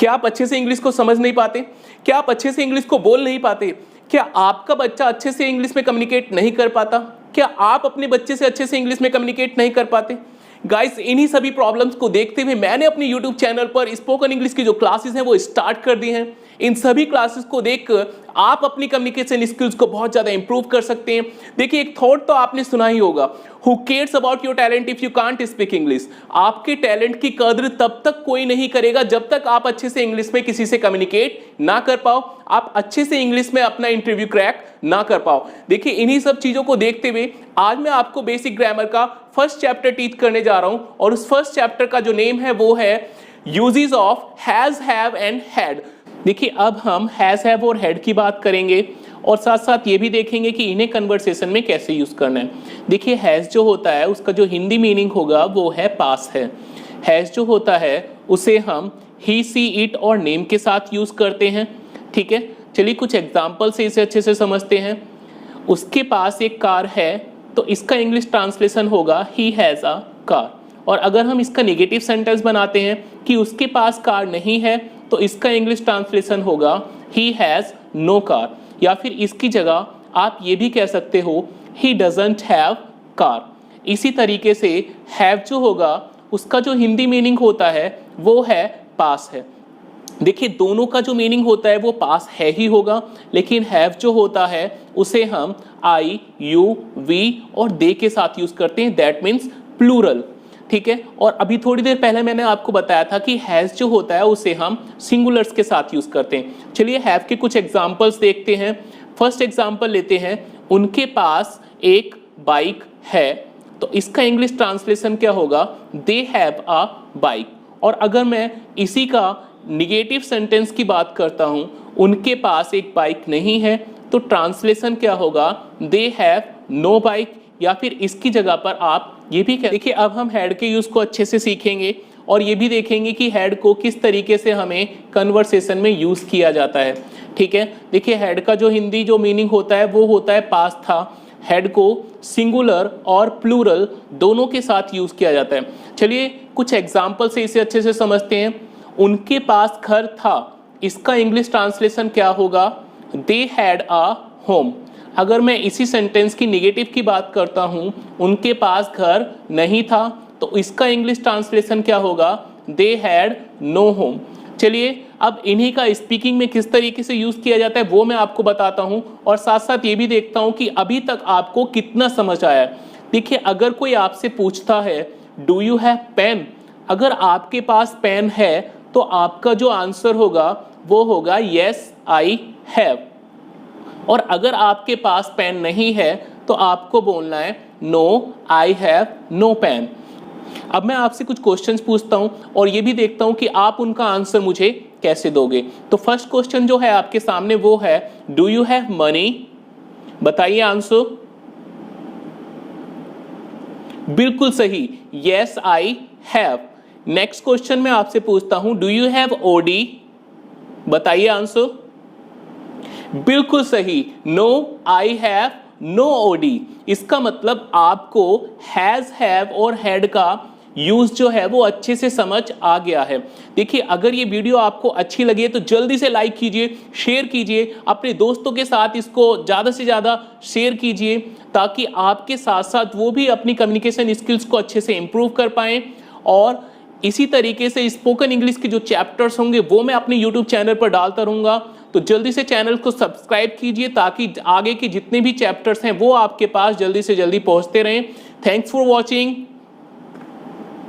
क्या आप अच्छे से इंग्लिश को समझ नहीं पाते? क्या आप अच्छे से इंग्लिश को बोल नहीं पाते? क्या आपका बच्चा अच्छे से इंग्लिश में कम्युनिकेट नहीं कर पाता? क्या आप अपने बच्चे से अच्छे से इंग्लिश में कम्युनिकेट नहीं कर पाते? गाइस, इन्हीं सभी प्रॉब्लम्स को देखते हुए मैंने अपने यूट्यूब चैनल पर स्पोकन इंग्लिश की जो क्लासेस हैं वो स्टार्ट कर दी हैं। इन सभी क्लासेस को देखकर आप अपनी कम्युनिकेशन स्किल्स को बहुत ज़्यादा इंप्रूव कर सकते हैं। देखिए, एक थॉट तो आपने सुना ही होगा, who cares about your talent if you can't speak English. आपके टैलेंट की कद्र तब तक कोई नहीं करेगा जब तक आप अच्छे से इंग्लिश में किसी से कम्युनिकेट ना कर पाओ, आप अच्छे से इंग्लिश में अपना इंटरव्यू क्रैक ना कर पाओ। देखिए, इन्हीं सब चीज़ों को देखते हुए आज मैं आपको बेसिक ग्रामर का फर्स्ट चैप्टर टीच करने जा रहा हूं, और उस फर्स्ट चैप्टर का जो नेम है वो है uses of has, have and had. देखिए, अब हम हैज, हैव और हैड की बात करेंगे और साथ साथ ये भी देखेंगे कि इन्हें कन्वर्सेशन में कैसे यूज करना है। देखिए, हैज जो होता है उसका जो हिंदी मीनिंग होगा वो है पास है। हैज जो होता है उसे हम ही, सी, इट और नेम के साथ यूज करते हैं। ठीक है, चलिए कुछ एग्जाम्पल से इसे अच्छे से समझते हैं। उसके पास एक कार है तो इसका इंग्लिश ट्रांसलेशन होगा ही हैज अ कार। और अगर हम इसका नेगेटिव सेंटेंस बनाते हैं कि उसके पास कार नहीं है तो इसका इंग्लिश ट्रांसलेशन होगा ही हैज नो कार। या फिर इसकी जगह आप ये भी कह सकते हो ही डजंट हैव कार। इसी तरीके से हैव जो होगा उसका जो हिंदी मीनिंग होता है वो है पास है। देखिए, दोनों का जो मीनिंग होता है वो पास है ही होगा, लेकिन हैव जो होता है उसे हम आई, यू, वी और दे के साथ यूज करते हैं, दैट मीन्स प्लूरल। ठीक है, और अभी थोड़ी देर पहले मैंने आपको बताया था कि हैज जो होता है उसे हम सिंगुलर्स के साथ यूज करते हैं। चलिए हैव के कुछ एग्जांपल्स देखते हैं। फर्स्ट एग्जांपल लेते हैं, उनके पास एक बाइक है तो इसका इंग्लिश ट्रांसलेशन क्या होगा, दे हैव अ बाइक। और अगर मैं इसी का निगेटिव सेंटेंस की बात करता हूं, उनके पास एक बाइक नहीं है तो ट्रांसलेशन क्या होगा, दे हैव नो बाइक। या फिर इसकी जगह पर आप ये भी देखिए, अब हम हैड के यूज को अच्छे से सीखेंगे और ये भी देखेंगे कि हैड को किस तरीके से हमें कन्वर्सेशन में यूज किया जाता है। ठीक है, देखिए हैड का जो हिंदी जो मीनिंग होता है वो होता है पास था। हैड को सिंगुलर और प्लूरल दोनों के साथ यूज किया जाता है। चलिए कुछ एग्जाम्पल से इसे अच्छे से समझते हैं। उनके पास घर था, इसका इंग्लिश ट्रांसलेशन क्या होगा, दे हैड अ होम। अगर मैं इसी सेंटेंस की नेगेटिव की बात करता हूं, उनके पास घर नहीं था तो इसका इंग्लिश ट्रांसलेशन क्या होगा, दे हैड नो होम। चलिए अब इन्हीं का स्पीकिंग में किस तरीके से यूज किया जाता है वो मैं आपको बताता हूं, और साथ साथ ये भी देखता हूं कि अभी तक आपको कितना समझ आया है। देखिए, अगर कोई आपसे पूछता है डू यू हैव पेन, अगर आपके पास पेन है तो आपका जो आंसर होगा वो होगा यस आई हैव। और अगर आपके पास पेन नहीं है तो आपको बोलना है no I have no pen. अब मैं आपसे कुछ क्वेश्चंस पूछता हूं और ये भी देखता हूं कि आप उनका आंसर मुझे कैसे दोगे। तो फर्स्ट क्वेश्चन जो है आपके सामने वो है डू यू हैव मनी, बताइए आंसर। बिल्कुल सही, yes I have. Next question मैं आपसे पूछता हूं डू यू हैव ओडी, बताइए आंसर। बिल्कुल सही, no I have no OD. इसका मतलब आपको हैज, हैव और हैड का यूज जो है वो अच्छे से समझ आ गया है। देखिए, अगर ये वीडियो आपको अच्छी लगी है तो जल्दी से लाइक कीजिए, शेयर कीजिए, अपने दोस्तों के साथ इसको ज़्यादा से ज़्यादा शेयर कीजिए ताकि आपके साथ साथ वो भी अपनी कम्युनिकेशन स्किल्स को अच्छे से इंप्रूव कर पाएँ। और इसी तरीके से स्पोकन इंग्लिश के जो चैप्टर्स होंगे वो मैं अपने यूट्यूब चैनल पर डालता रहूँगा, तो जल्दी से चैनल को सब्सक्राइब कीजिए ताकि आगे के जितने भी चैप्टर्स हैं वो आपके पास जल्दी से जल्दी पहुँचते रहें। Thanks for watching.